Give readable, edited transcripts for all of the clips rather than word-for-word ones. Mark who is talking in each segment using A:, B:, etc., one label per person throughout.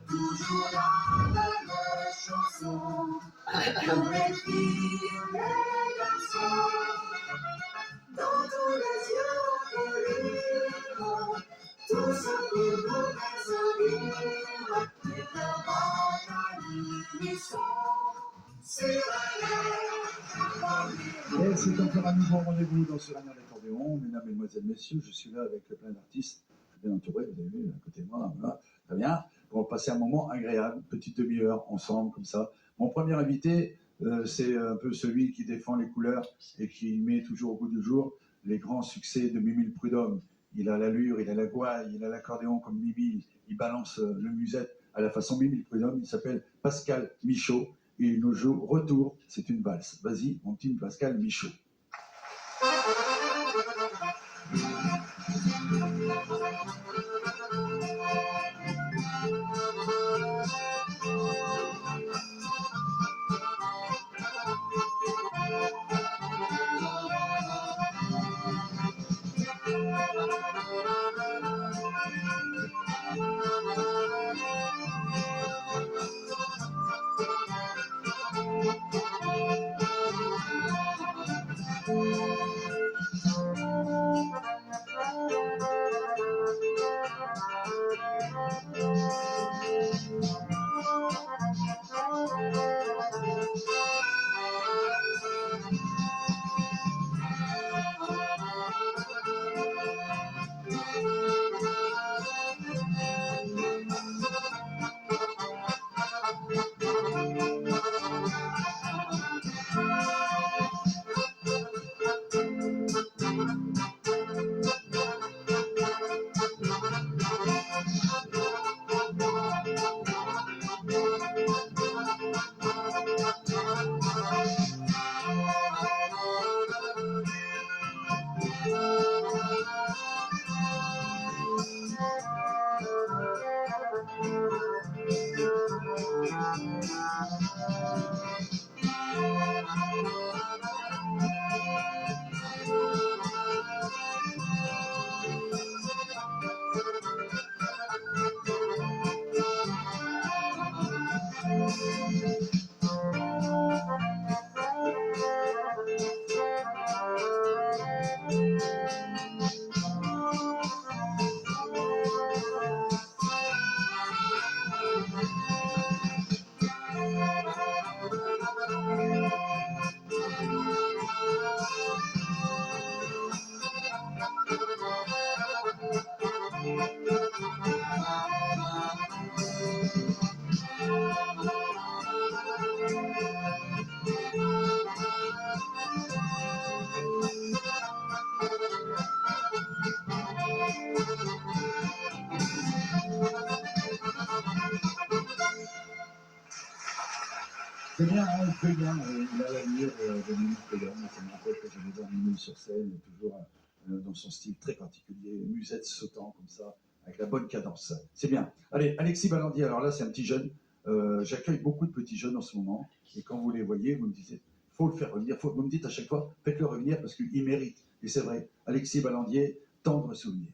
A: toujours la même chanson. Pour les filles, les garçons, dans tous les yeux polis, tous unis pour les sourires, et le monde à l'unisson, sur
B: Et c'est encore un nouveau rendez-vous dans ce dernier accordéon. Mesdames, Mesdemoiselles, Messieurs, je suis là avec plein d'artistes. Je suis bien entouré, vous avez vu, à côté de moi, voilà, très bien. Pour passer un moment agréable, petite demi-heure ensemble, comme ça. Mon premier invité, c'est un peu celui qui défend les couleurs et qui met toujours au goût du jour les grands succès de Mimi le Prud'homme. Il a l'allure, il a la gouaille, il a l'accordéon comme Mimi, il balance le musette à la façon Mimi le Prud'homme. Il s'appelle Pascal Michaud et il nous joue Retour, c'est une valse. Vas-y, mon petit Pascal Michaud. C'est bien, hein, il fait bien, il a l'allure de Mimi Prud'homme, ça me rappelle que j'avais voir Mimi sur scène, toujours dans son style très particulier, musette sautant comme ça, avec la bonne cadence. C'est bien. Allez, Alexis Balandier, alors là c'est un petit jeune, j'accueille beaucoup de petits jeunes en ce moment, et quand vous les voyez, vous me dites, faut le faire revenir, vous me dites à chaque fois, faites-le revenir parce qu'il mérite. Et c'est vrai, Alexis Balandier, tendre souvenir.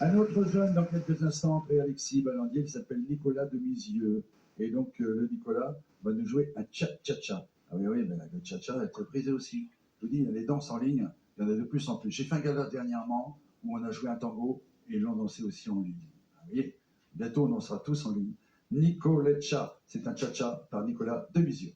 B: Un autre jeune, dans quelques instants, après Alexis Ballandier, il s'appelle Nicolas Demisieux. Et donc, le Nicolas va nous jouer un cha-cha-cha. Ah oui, oui, mais le cha-cha est très prisé aussi. Je vous dis, il y a les danses en ligne, il y en a de plus en plus. J'ai fait un gala dernièrement où on a joué un tango et ils l'ont dansé aussi en ligne. Vous voyez, bientôt on dansera tous en ligne. Nicoletcha, c'est un cha-cha par Nicolas Demisieux.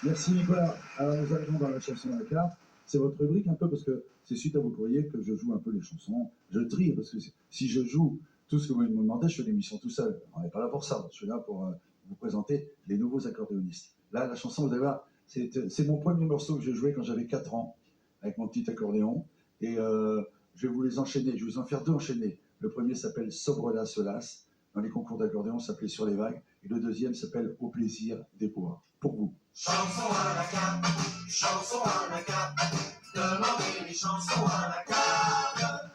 B: Merci Nicolas. Alors nous arrivons dans la chanson à la carte. C'est votre rubrique un peu parce que c'est suite à vos courriers que je joue un peu les chansons. Je trie parce que si je joue tout ce que vous me demandez, je fais l'émission tout seul. On n'est pas là pour ça. Je suis là pour vous présenter les nouveaux accordéonistes. Là, la chanson, vous allez voir, c'est mon premier morceau que j'ai joué quand j'avais 4 ans avec mon petit accordéon. Et je vais vous les enchaîner. Je vais vous en faire 2 enchaînés. Le premier s'appelle Sobrela Solas. Dans les concours d'accordéon, s'appelait Sur les vagues. Et le deuxième s'appelle Au plaisir des bois. Pour vous.
A: Chanson à la carte, demandez les chansons à la carte.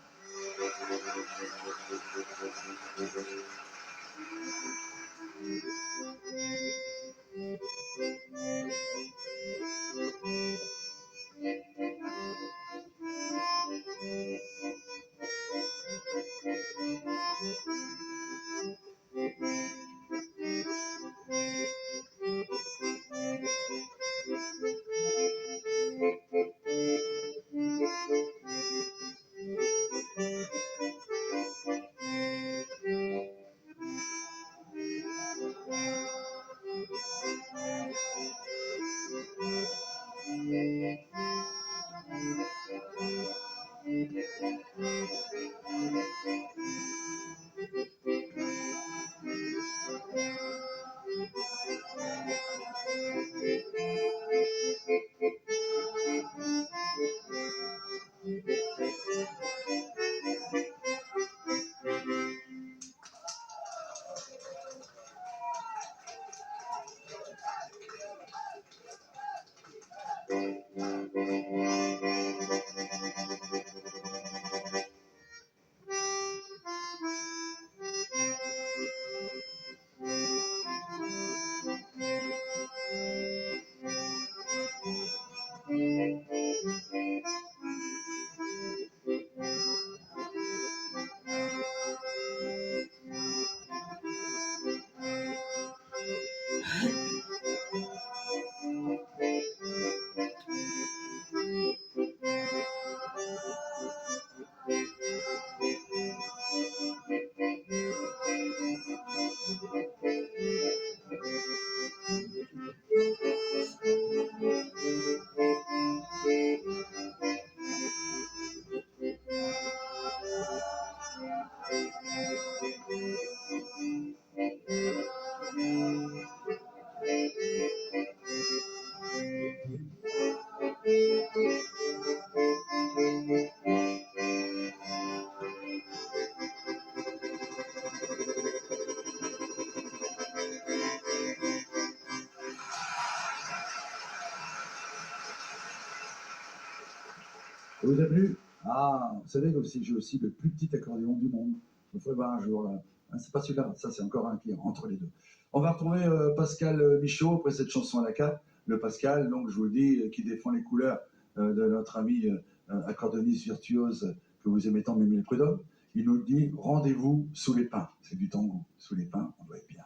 B: Ça vous a plu? Ah, vous savez que j'ai aussi le plus petit accordéon du monde. Je me ferai voir un jour là. Hein, c'est pas celui-là, ça c'est encore un qui est entre les deux. On va retrouver Pascal Michaud après cette chanson à la carte. Le Pascal, donc je vous le dis, qui défend les couleurs de notre ami accordéoniste virtuose que vous aimez tant, Mémile Prudhomme. Il nous dit rendez-vous sous les pins. C'est du tango. Sous les pins, on doit être bien.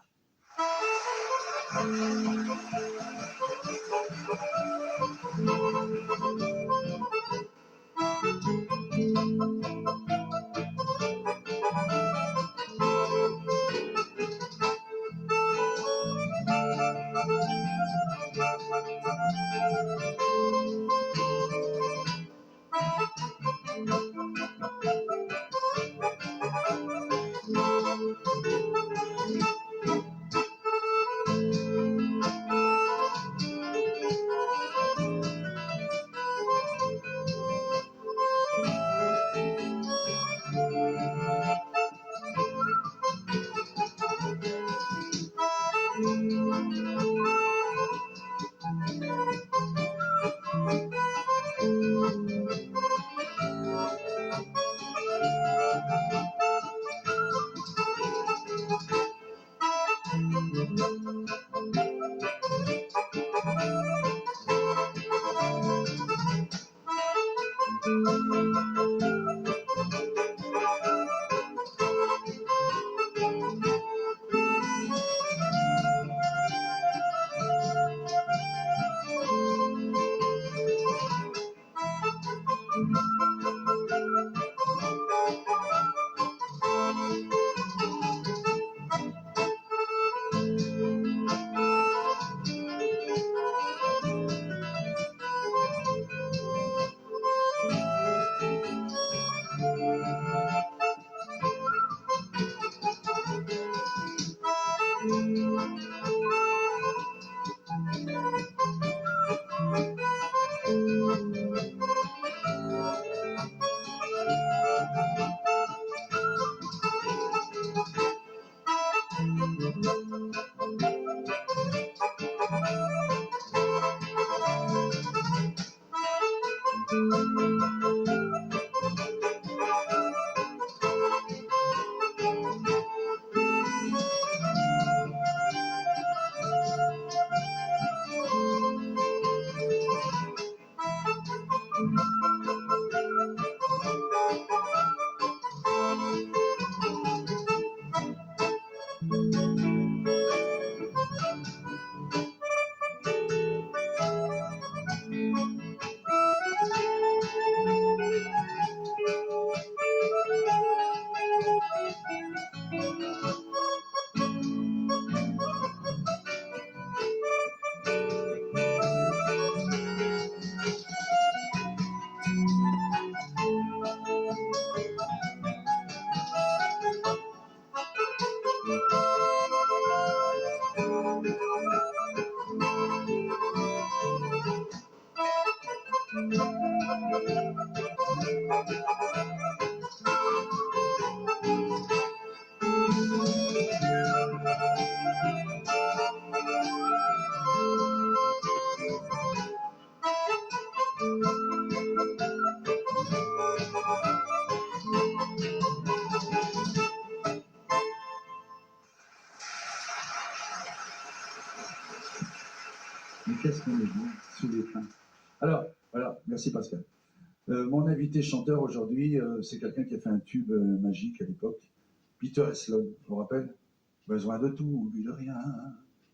B: Mais qu'est-ce qu'on est bon sous les pins. Alors, voilà, merci Pascal. Mon invité chanteur aujourd'hui, c'est quelqu'un qui a fait un tube magique à l'époque, Peter Eslon, vous vous rappelez? Besoin de tout, oublie de rien.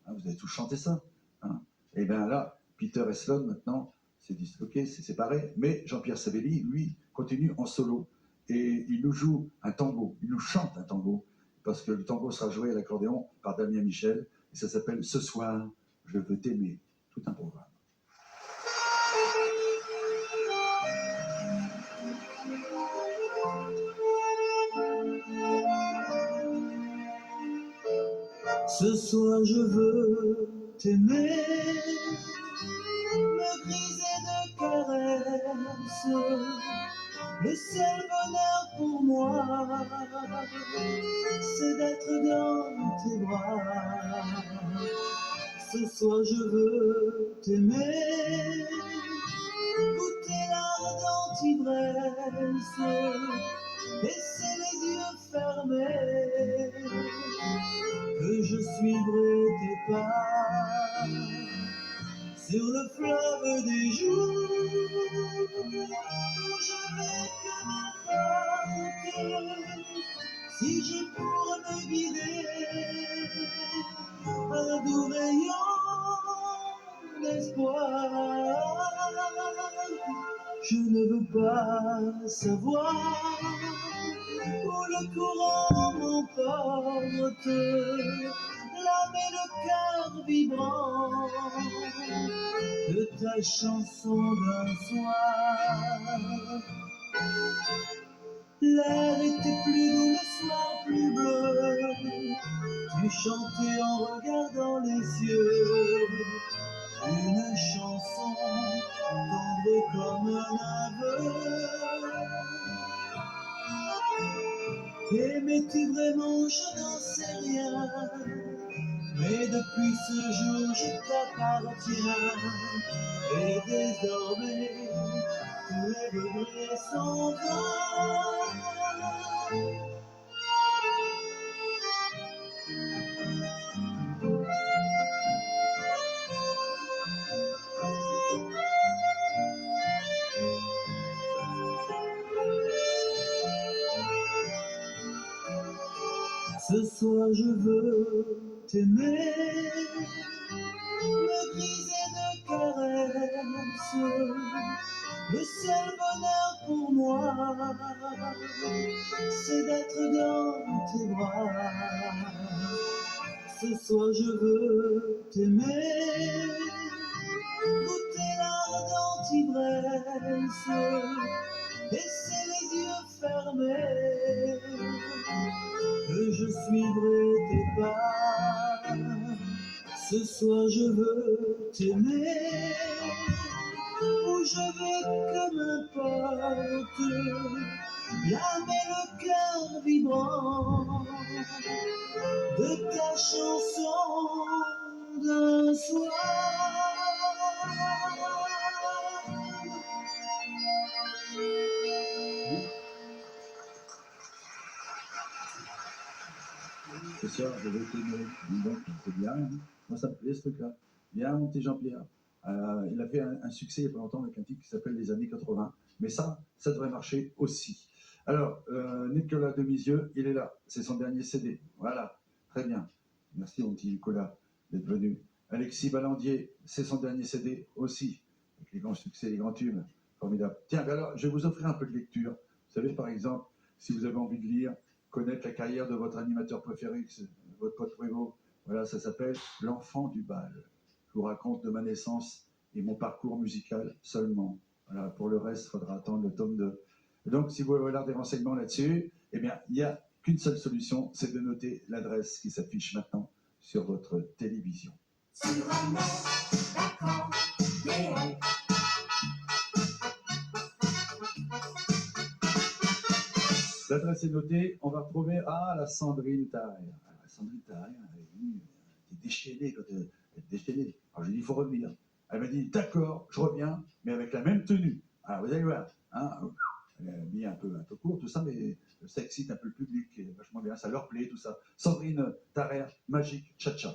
B: Ah, vous avez tous chanté ça. Hein. Et bien là, Peter Eslon, maintenant, c'est disloqué, c'est séparé, mais Jean-Pierre Sabelli, lui, continue en solo. Et il nous joue un tango, il nous chante un tango, parce que le tango sera joué à l'accordéon par Damien Michel, et ça s'appelle « Ce soir, je veux t'aimer ». Tout un programme.
A: Ce soir je veux t'aimer, me griser de caresses, le seul bonheur pour moi, c'est d'être dans tes bras. Ce soir je veux t'aimer, goûter l'ardente ivresse, laisser les yeux fermés, que je suivrai tes pas sur le fleuve des jours, où je vais que m'importe, si j'ai pour me guider un doux rayon d'espoir. Je ne veux pas savoir où le courant m'emporte, l'âme et le cœur vibrant de ta chanson d'un soir. L'air était plus doux, le soir plus bleu, tu chantais en regardant les cieux, une chanson tendre comme un aveu. Aimais-tu vraiment, je n'en sais rien, mais depuis ce jour je t'appartiens, et désormais tous les regrets s'en vont. Ce soir je veux t'aimer, me griser de caresses, le seul bonheur pour moi, c'est d'être dans tes bras. Ce soir je veux t'aimer, goûter l'ardente ivresse, laisser les yeux fermés, que je suivrai tes pas. Ce soir je veux t'aimer, où je vais que m'importe, l'âme et le cœur vibrant de ta chanson d'un soir.
B: Ce soir, je vais t'aimer. Donc, c'est bien. Hein. Moi, ça me plaît, ce truc-là. Bien, mon petit Jean-Pierre. Il a fait un succès il n'y a pas longtemps avec un titre qui s'appelle Les années 80. Mais ça devrait marcher aussi. Alors, Nicolas Demisieux, il est là. C'est son dernier CD. Voilà. Très bien. Merci, mon petit Nicolas, d'être venu. Alexis Ballandier, c'est son dernier CD aussi. Avec les grands succès, les grands tubes. Formidable. Tiens, alors, je vais vous offrir un peu de lecture. Vous savez, par exemple, si vous avez envie de lire, connaître la carrière de votre animateur préféré, votre pote Prévost. Voilà, ça s'appelle L'enfant du bal. Je vous raconte de ma naissance et mon parcours musical seulement. Voilà, pour le reste, il faudra attendre le tome 2. Et donc, si vous voulez avoir des renseignements là-dessus, eh bien, il n'y a qu'une seule solution, c'est de noter l'adresse qui s'affiche maintenant sur votre télévision.
A: Sur un accordéon.
B: L'adresse est notée, on va retrouver la Sandrine Taille. La Sandrine Taille, elle est déchaînée quand elle est déchaînée. Alors je lui ai dit, il faut revenir. Elle m'a dit, d'accord, je reviens, mais avec la même tenue. Alors vous allez voir, hein, elle est habillée un peu court, tout ça, mais ça excite un peu le public, et vachement bien, ça leur plaît, tout ça. Sandrine Tarère, Magique Cha-Cha.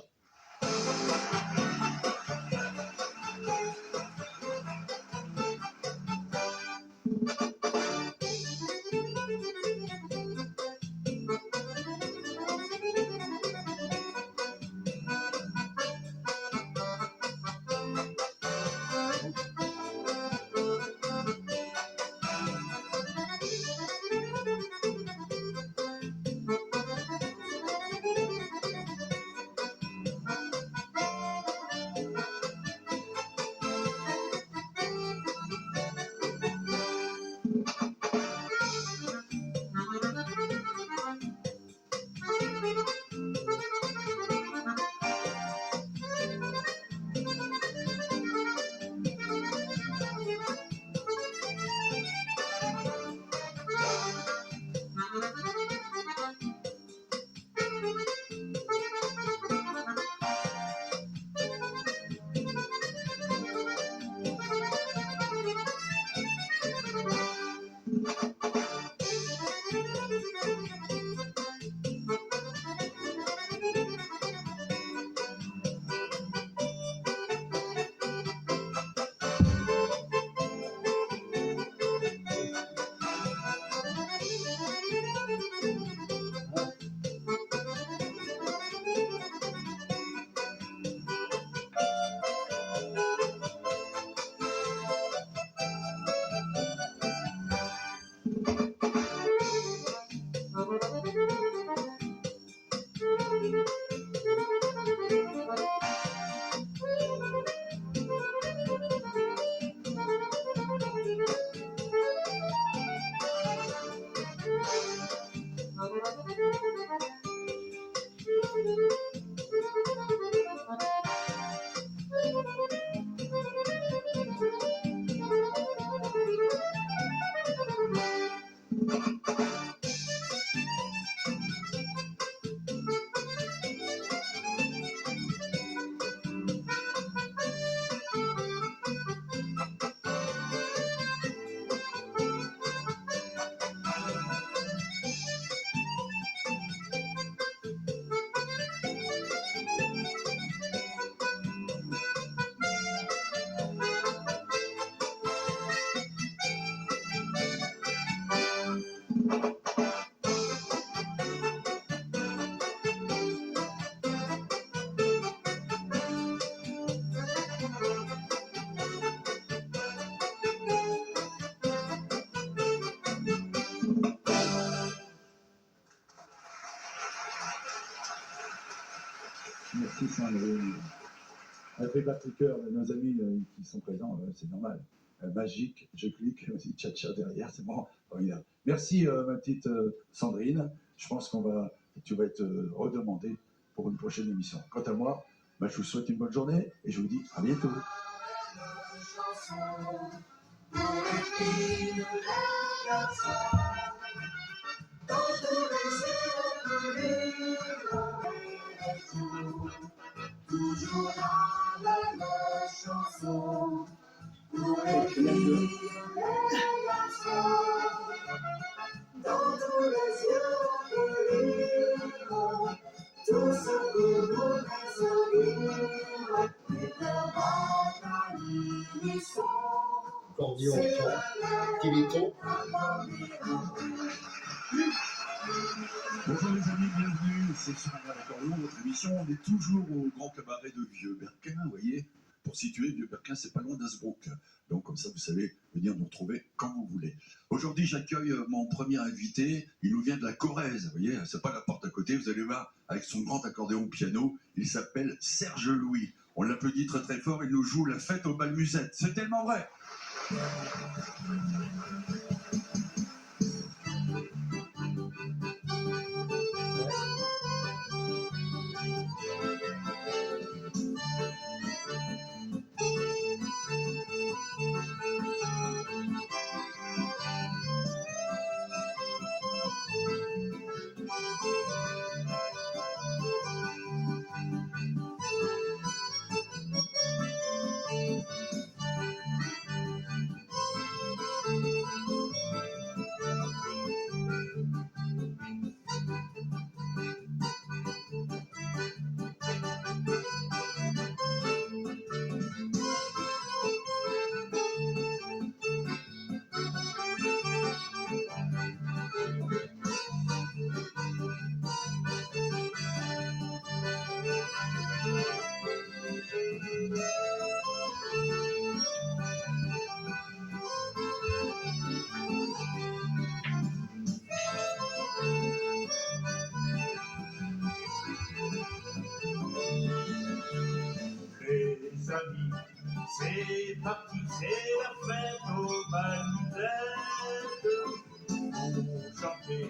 B: Merci Sandrine. Elle fait battre le cœur de nos amis qui sont présents, c'est normal. Magique, je clique, aussi tcha-tcha derrière, c'est bon. Formidable. Merci ma petite Sandrine. Je pense tu vas être redemandée pour une prochaine émission. Quant à moi, je vous souhaite une bonne journée et je vous dis à bientôt.
A: Toujours la même chanson pour écrire les garçons. Dans tous les yeux brillent tout ce que nous désolons et de battre l'unisson.
C: Cordion, Tiviton.
B: Bonjour les amis, bienvenue, c'est sur un accordéon, votre émission. On est toujours au grand cabaret de Vieux-Berquin, vous voyez. Pour situer, Vieux-Berquin, c'est pas loin d'Innsbruck. Donc comme ça, vous savez venir nous retrouver quand vous voulez. Aujourd'hui, j'accueille mon premier invité. Il nous vient de la Corrèze, vous voyez. C'est pas la porte à côté, vous allez voir, avec son grand accordéon piano. Il s'appelle Serge Louis. On l'applaudit très très fort, il nous joue la fête aux Balmusettes. C'est tellement vrai.
A: C'est parti, c'est la fête aux Balmusettes. Pour chanter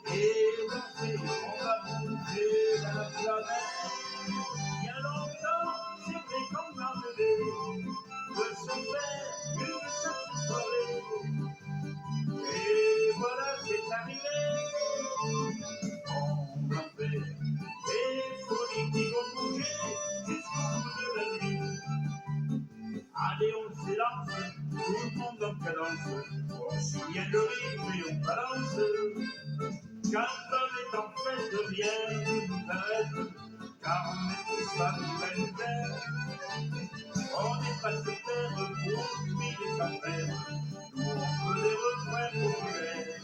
A: et danser, on va bouger la planète. Il y a longtemps, c'est vrai qu'on a rêvé de se faire une sacrée soirée. Et voilà, c'est arrivé. On va faire des folies qui vont bouger jusqu'au bout de la nuit. Allez, on s'élance, tout le monde en cadence. On souvient le rythme et on balance. Quand on est en fête, rien ne nous arrête. Car on est tous la nouvelle terre. On n'est pas sur terre pour tuer les affaires. Nous, on veut des refrains populaires.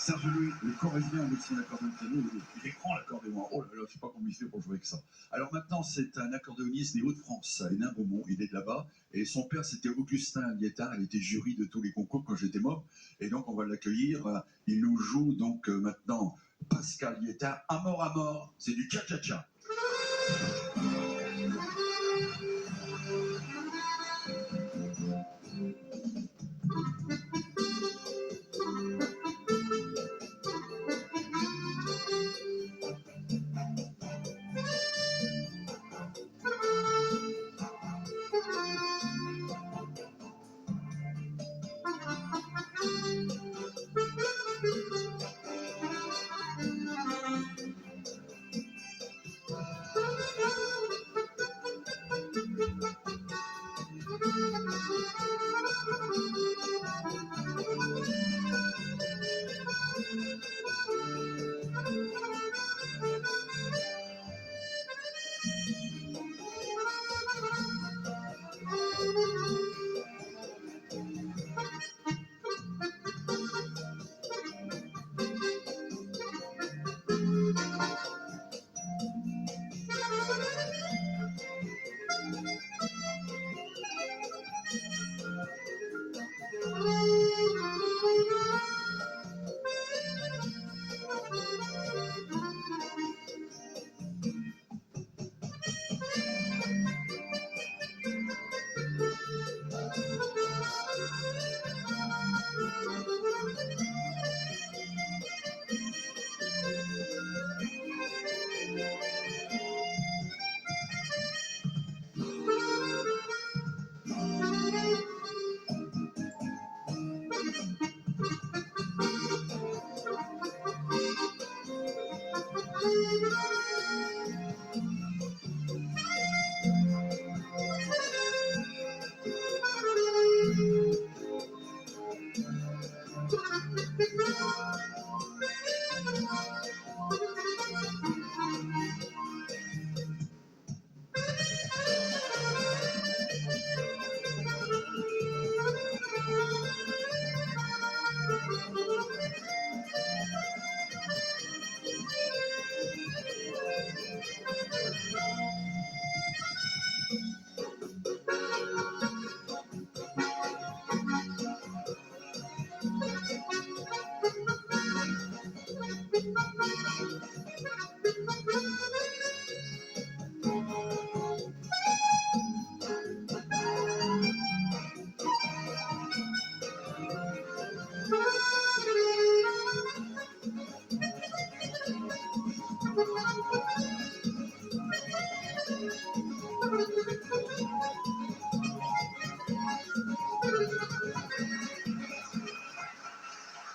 B: Serge Louis, le Corrézien avec son accordéon piano, il est grand l'accordéon. Oh là là, je sais pas comment il fait pour jouer avec ça. Alors maintenant, c'est un accordéoniste des Hauts-de-France, à Hénin-Beaumont, il est de là-bas. Et son père, c'était Augustin Liétard, il était jury de tous les concours quand j'étais môme. Et donc, on va l'accueillir. Il nous joue donc maintenant Pascal Liétard, à mort, c'est du cha-cha-cha.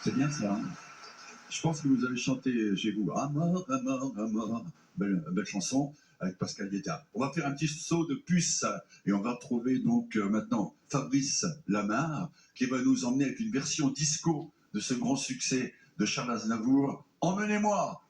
B: C'est bien ça. Hein, je pense que vous avez chanté chez vous à mort. Belle chanson avec Pascal Liétard. On va faire un petit saut de puce et on va retrouver donc maintenant Fabrice Lamar qui va nous emmener avec une version disco de ce grand succès de Charles Aznavour. Emmenez-moi.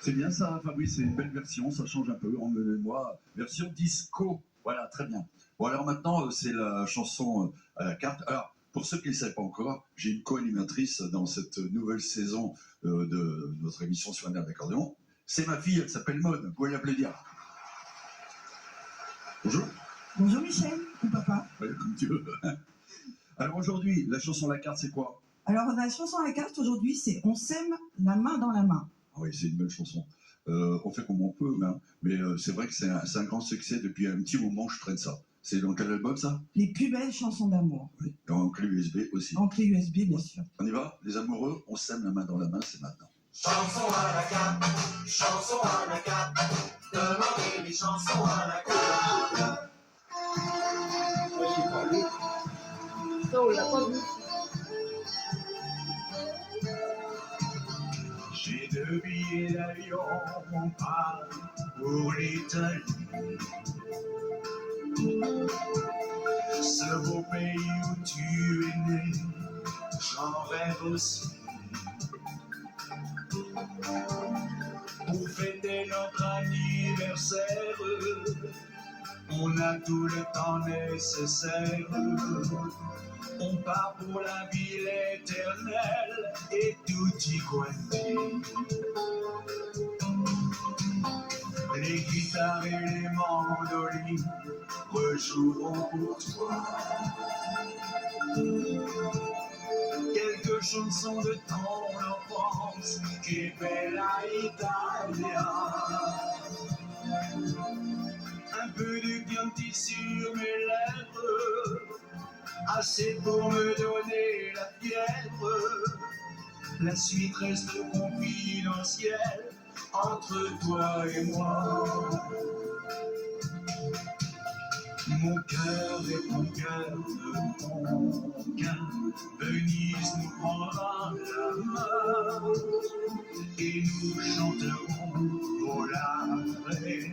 B: C'est bien ça, Fabrice, c'est une belle version, ça change un peu, emmenez-moi, version disco. Voilà, très bien. Bon, alors maintenant, c'est la chanson à la carte. Alors, pour ceux qui ne le savent pas encore, j'ai une co-animatrice dans cette nouvelle saison de notre émission sur un air d'accordéon. C'est ma fille, elle s'appelle Maud, vous pouvez l'applaudir. Bonjour.
D: Bonjour Michel, ou papa.
B: Oui, comme tu veux. Alors aujourd'hui, la chanson à la carte, c'est quoi?
D: Alors la chanson à la carte aujourd'hui, c'est On s'aime la main dans la main.
B: Ah oui, c'est une belle chanson. On fait comme on peut, hein. Mais c'est vrai que c'est un grand succès depuis un petit moment, je traîne ça. C'est dans quel album ça?
D: Les plus belles chansons d'amour.
B: Oui, en clé USB aussi.
D: En clé USB, bien sûr.
B: On y va? Les amoureux, on s'aime la main dans la main, c'est maintenant.
A: Chanson à la carte, chanson à la carte, demandez les chansons à la carte.
C: Moi, j'ai parlé.
E: Ça, on l'a pas vu.
A: J'ai 2 billets d'avion, on part pour l'Italie. Ce beau pays où tu es né, j'en rêve aussi. Pour fêter notre anniversaire, on a tout le temps nécessaire. On part pour la ville éternelle et tutti quanti. Les guitares et les mandolines rejoueront pour toi quelques chansons de ton enfance, Che bella Italia. Un peu de Chianti sur mes lèvres, assez pour me donner la fièvre. La suite reste confidentielle entre toi et moi. Mon cœur est ton cœur de mon cœur. Venise nous prendra la main et nous chanterons au l'arrêt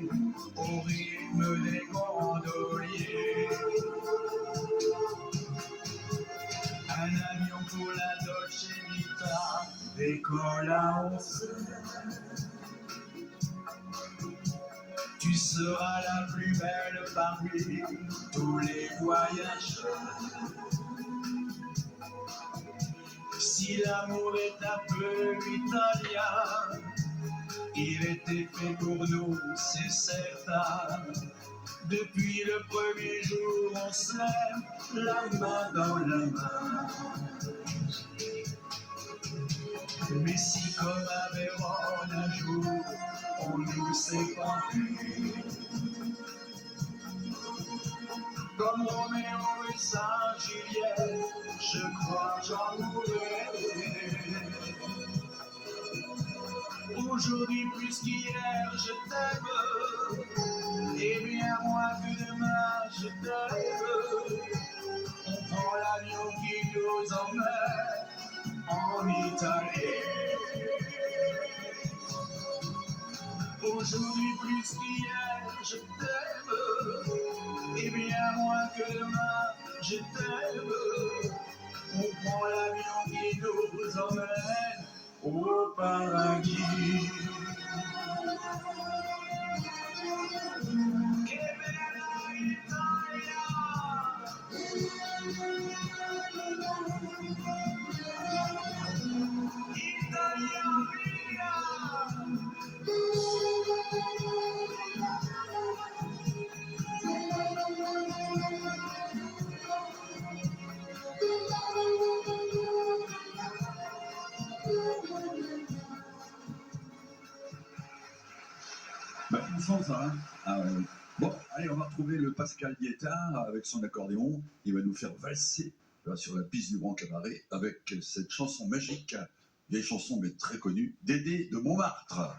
A: au rythme des gondoliers. Un avion pour la Dolce Vita décolle à 11 heures. Tu seras la plus belle parmi tous les voyageurs. Si l'amour est un peu italien, il était fait pour nous, c'est certain. Depuis le premier jour, on s'aime la main dans la main. Mais si comme à Vérone un jour, on nous sépare, comme Roméo et Saint-Juliette, je crois j'en mourrai. Aujourd'hui plus qu'hier, je t'aime, et bien moins que demain, je t'aime. On prend l'avion qui nous emmène en Italie. Aujourd'hui plus qu'hier, je t'aime, et bien moins que demain, je t'aime. On prend l'avion qui nous emmène au paradis. Che bella Italia! Italia mia!
B: Bah, il me semble ça, hein. Ah, ouais, ouais. Bon, allez, on va retrouver le Pascal Guettard avec son accordéon. Il va nous faire valser là, sur la piste du Grand Cabaret avec cette chanson magique, vieille chanson mais très connue, Dédé de Montmartre.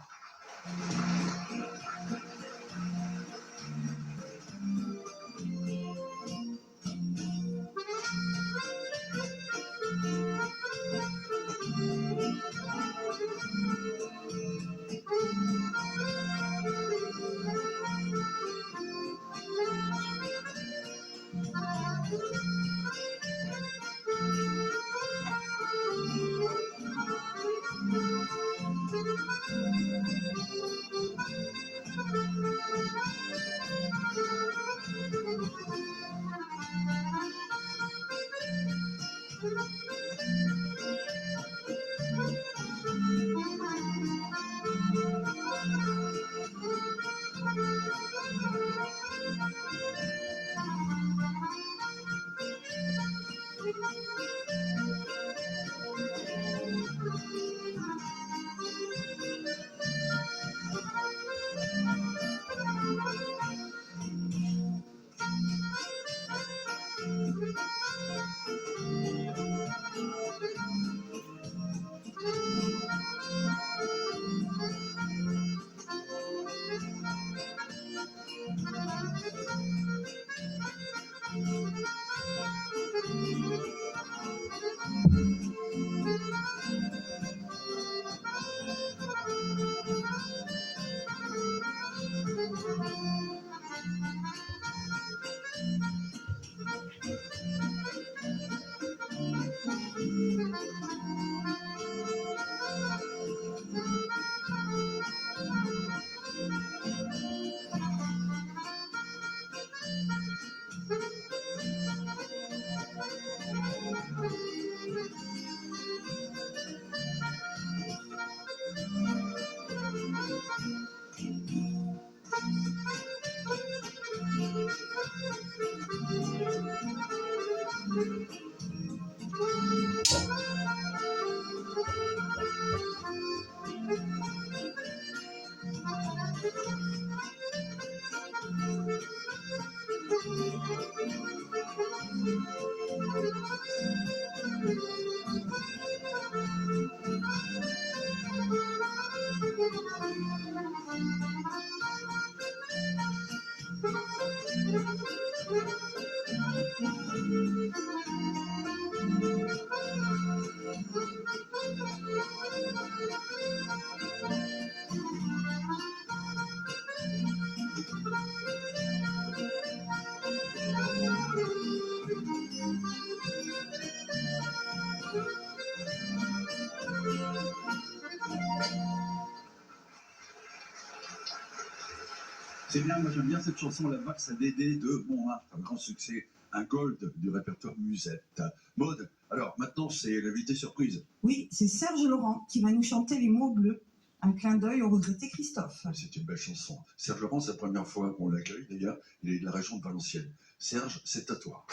B: C'est bien, moi j'aime bien cette chanson, La Valse à Dédé de Montmartre, un grand succès, un gold du répertoire Musette. Maud, alors maintenant c'est l'invité surprise.
D: Oui, c'est Serge Laurent qui va nous chanter Les mots bleus. Un clin d'œil au regretté Christophe.
B: C'est une belle chanson. Serge Laurent, c'est la première fois qu'on l'accueille d'ailleurs, il est de la région de Valenciennes. Serge, c'est à toi.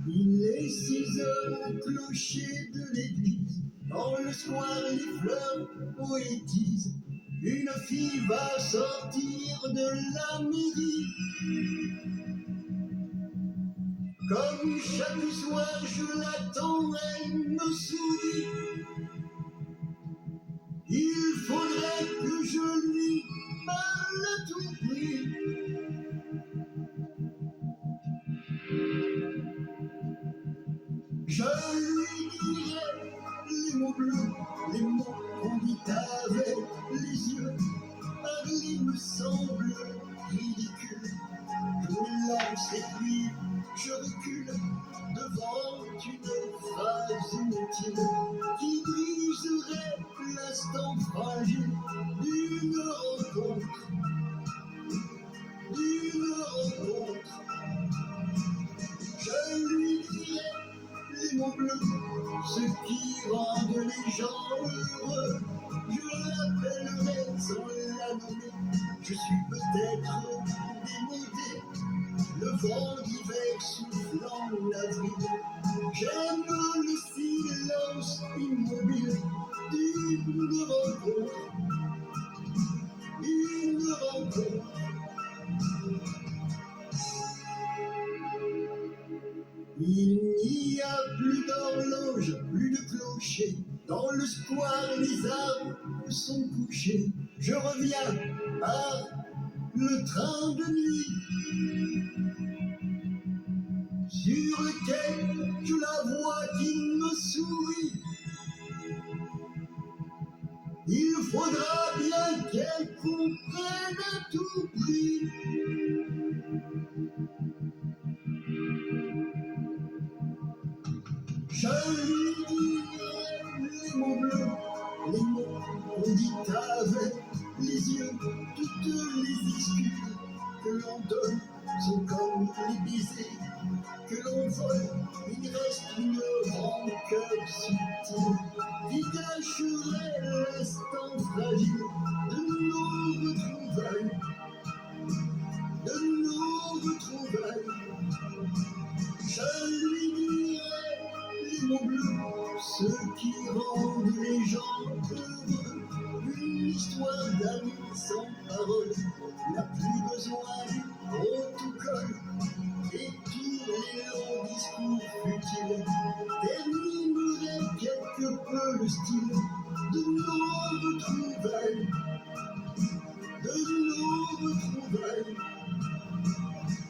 A: Il est 6 heures au clocher de l'église. Dans le soir, les fleurs poétisent. Une fille va sortir de la mairie. Comme chaque soir, je l'attends, elle me sourit. Il faudrait que je lui parle à tout prix. Je lui dirai les mots bleus, les mots qu'on dit avec les yeux. Parler me semble ridicule. Je me lance et puis je recule devant une phrase inutile qui briserait l'instant fragile d'une rencontre. Je lui dirai les mots bleus, ce qui rendent les gens heureux. Je l'appellerai sans la nommer. Je suis peut-être démodé, le vent d'hiver soufflant l'avril. J'aime le silence immobile d'une rencontre. Une rencontre. Il n'y a plus d'horloge, plus de clocher. Dans le square, les arbres sont couchés. Je reviens par le train de nuit. Sur le quai, je la vois qui me sourit. Il faudra bien qu'elle comprenne à tout prix. Je lui dirai les mots bleus, les mots qu'on dit avec les yeux. Toutes les excuses que l'on donne sont comme les baisers que l'on vole. Il reste une rancœur subtile qui cacherait l'instant fragile de nos retrouvailles. De nos retrouvailles. Je lui dirai les mots bleus, ceux qui rendent les gens heureux. Une histoire d'amis sans parole n'a plus besoin du protocole. Et tous les longs discours futiles termineraient quelque peu le style de nos retrouvailles. De nos retrouvailles.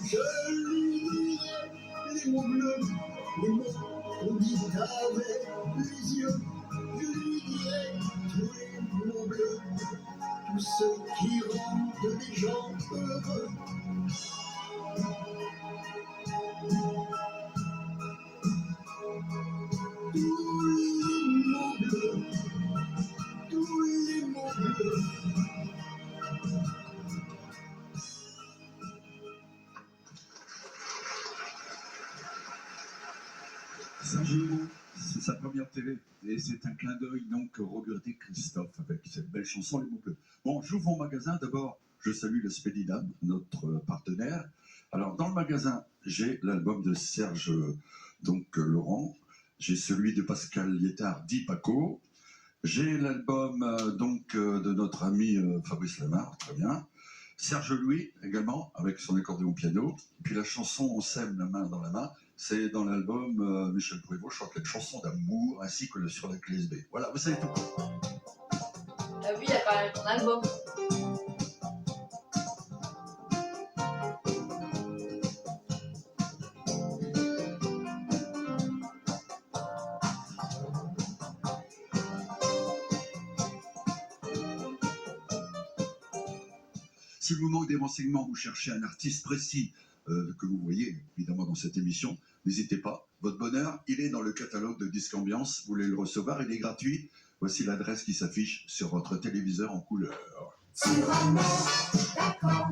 A: Je lui dirai les mots bleus, les mots qu'on dit avec les yeux. Je lui dirai tous les mots bleus, tous ceux qui rendent les gens heureux. Tous les mots bleus, tous les mots bleus.
B: Serge Laurent, c'est sa première télé. Et c'est un clin d'œil donc au regretté Christophe avec cette belle chanson Les mots bleus. Bon, j'ouvre mon magasin. D'abord, je salue le Spédidam, notre partenaire. Alors, dans le magasin, j'ai l'album de Serge Laurent. J'ai celui de Pascal Liétard, dit Paco.
F: J'ai l'album de notre ami Fabrice Lamar, très bien. Serge Louis également, avec son accordéon piano. Et puis la chanson On s'aime la main dans la main, c'est dans l'album Michel Prévost chante une chanson d'amour ainsi que le Sur la clé USB. Voilà, vous savez tout.
E: T'as vu, il a parlé de ton album.
F: Si vous manque des renseignements, vous cherchez un artiste précis que vous voyez évidemment dans cette émission, n'hésitez pas. Votre bonheur, il est dans le catalogue de Disque Ambiance. Vous voulez le recevoir, il est gratuit. Voici l'adresse qui s'affiche sur votre téléviseur en couleur.
G: Sur un d'accord,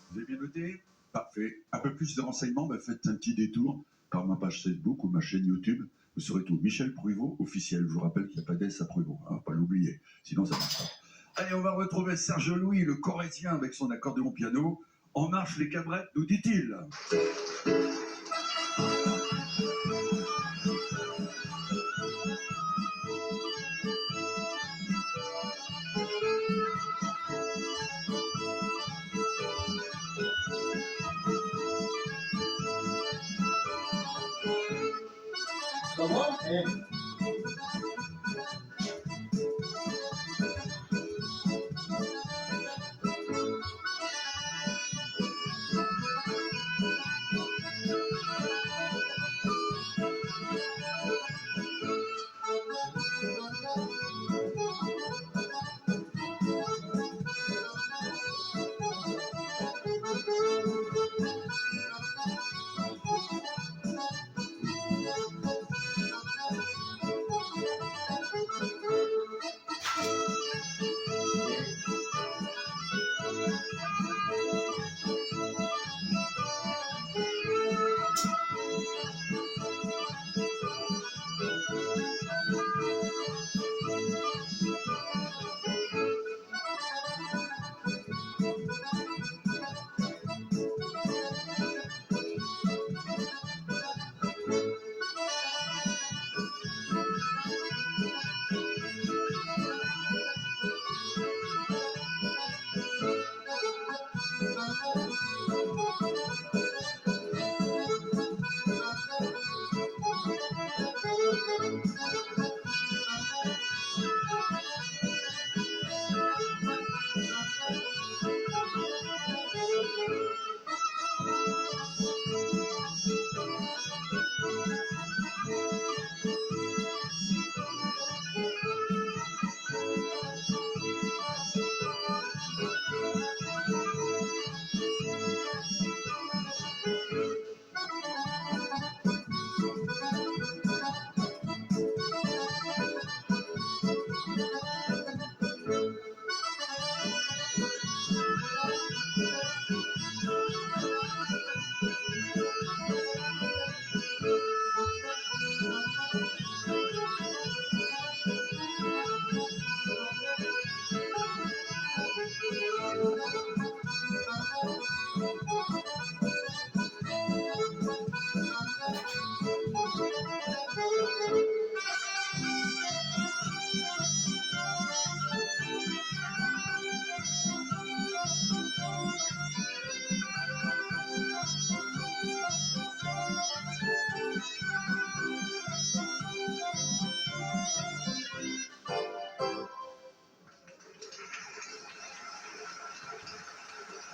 F: Vous avez bien noté? Parfait. Un peu plus de renseignements, faites un petit détour par ma page Facebook ou ma chaîne YouTube. Vous saurez tout. Michel Prévost, officiel. Je vous rappelle qu'il n'y a pas d'S à Prévost. Hein, pas l'oublier. Sinon, ça ne marche pas. Allez, on va retrouver Serge Louis, le Corrézien, avec son accordéon piano. En marche les cabrettes, nous dit-il.
C: Comment?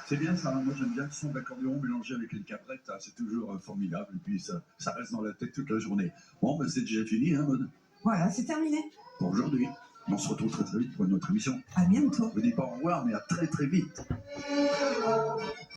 B: C'est bien ça, moi j'aime bien le son d'accordéon mélangé avec les cabrettes, hein, c'est toujours formidable, et puis ça reste dans la tête toute la journée. Bon, c'est déjà fini, hein, Maud?
D: Voilà, c'est terminé.
B: Pour aujourd'hui. On se retrouve très très vite pour notre émission.
D: À bientôt.
B: Je vous dis pas au revoir, mais à très très vite.